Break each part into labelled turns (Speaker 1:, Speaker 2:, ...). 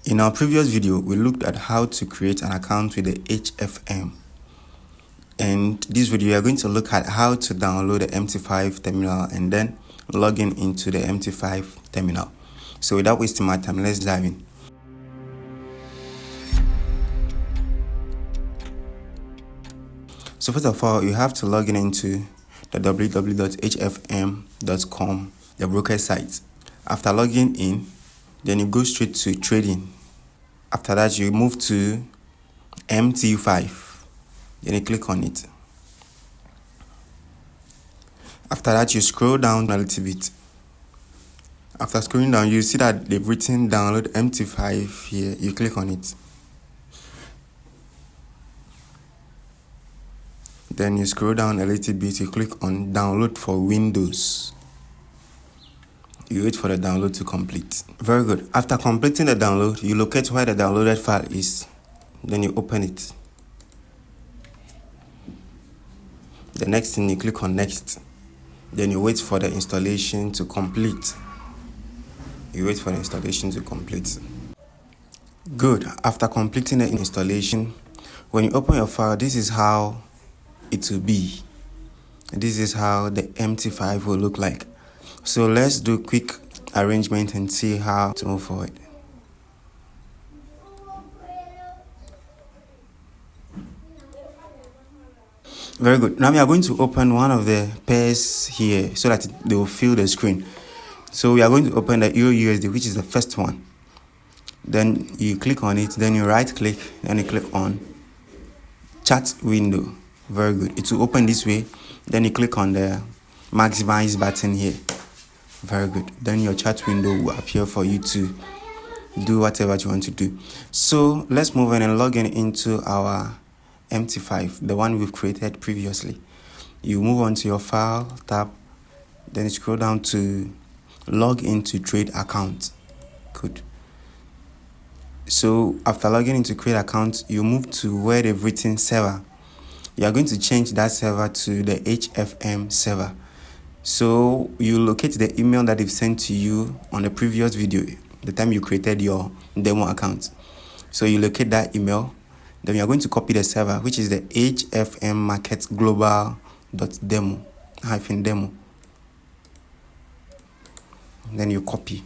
Speaker 1: In our previous video, we looked at how to create an account with the HFM. And this video, we are going to look at how to download the mt5 terminal and then log in into the mt5 terminal. So without wasting my time, let's dive in. So first of all, you have to log in into the www.hfm.com, the broker site. After logging in, then you go straight to trading. After that, you move to mt5. Then you click on it. After that, you scroll down a little bit. After scrolling down, you see that they've written download mt5 here. You click on it. Then you scroll down a little bit, you click on download for Windows. You wait for the download to complete. Very good. After completing the download, you locate where the downloaded file is. Then you open it. The next thing, you click on next. Then you wait for the installation to complete. You wait for the installation to complete. Good. After completing the installation, when you open your file, this is how it will be. This is how the mt5 will look like. So let's do quick arrangement and see how to move forward. Very good. Now we are going to open one of the pairs here so that they will fill the screen. So we are going to open the EURUSD, which is the first one. Then you click on it, then you right click, then you click on chat window. Very good. It will open this way. Then you click on the maximize button here. Very good. Then your chat window will appear for you to do whatever you want to do. So let's move in and log in into our mt5, the one we've created previously. You move on to your file tab, then you scroll down to log into trade account. Good. So after logging into create account, you move to where they've written server. You are going to change that server to the HFM server. So you locate the email that they've sent to you on the previous video, the time you created your demo account. So you locate that email. Then you are going to copy the server, which is the HFM market global.demo. Then you copy.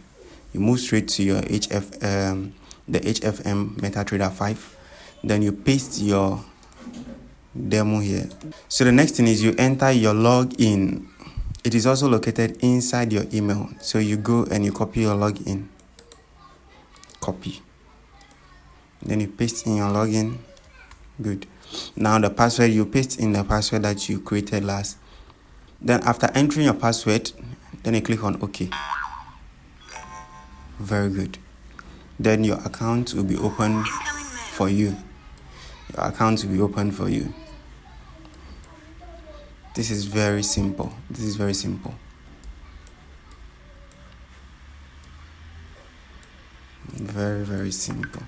Speaker 1: You move straight to your the HFM MetaTrader 5. Then you paste your demo here. So the next thing is you enter your login. It is also located inside your email. So you go and you copy your login. Copy. Then you paste in your login. Good. Now the password, you paste in the password that you created last. Then after entering your password, then you click on OK. Very good. Then your account will be open for you. Your account will be open for you. This is very simple. This is very simple. Very, very simple.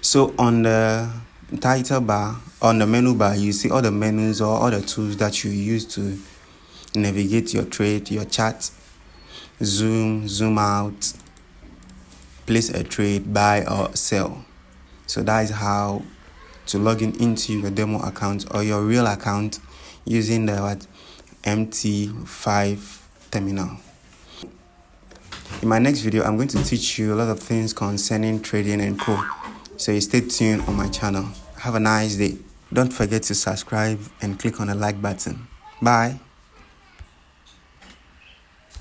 Speaker 1: So on the title bar, on the menu bar, you see all the menus or all the tools that you use to navigate your trade, your chart, zoom, zoom out, place a trade, buy or sell. So that is how to log in into your demo account or your real account using the mt5 terminal. In my next video, I'm going to teach you a lot of things concerning trading and co. So you stay tuned on my channel. Have a nice day. Don't forget to subscribe and click on the like button. Bye.